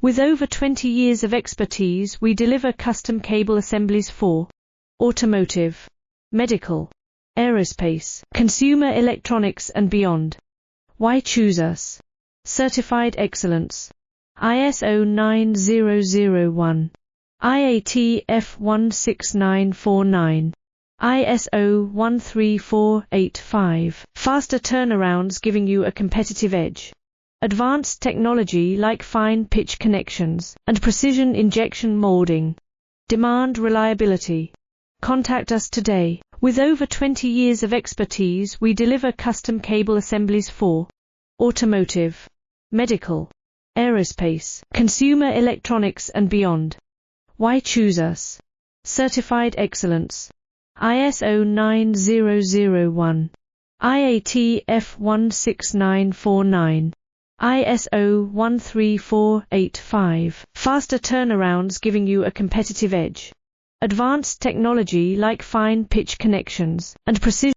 With over 20 years of expertise, we deliver custom cable assemblies for automotive, medical, aerospace, consumer electronics and beyond. Why choose us? Certified excellence. ISO 9001. IAT F16949. ISO 13485. Faster turnarounds giving you a competitive edge. Advanced technology like fine pitch connections and precision injection molding. Demand reliability. Contact us today. With over 20 years of expertise, we deliver custom cable assemblies for automotive, medical, aerospace, consumer electronics and beyond. Why choose us? Certified excellence. ISO 9001. IAT F16949. ISO 13485. Faster turnarounds giving you a competitive edge. Advanced technology like fine pitch connections and precision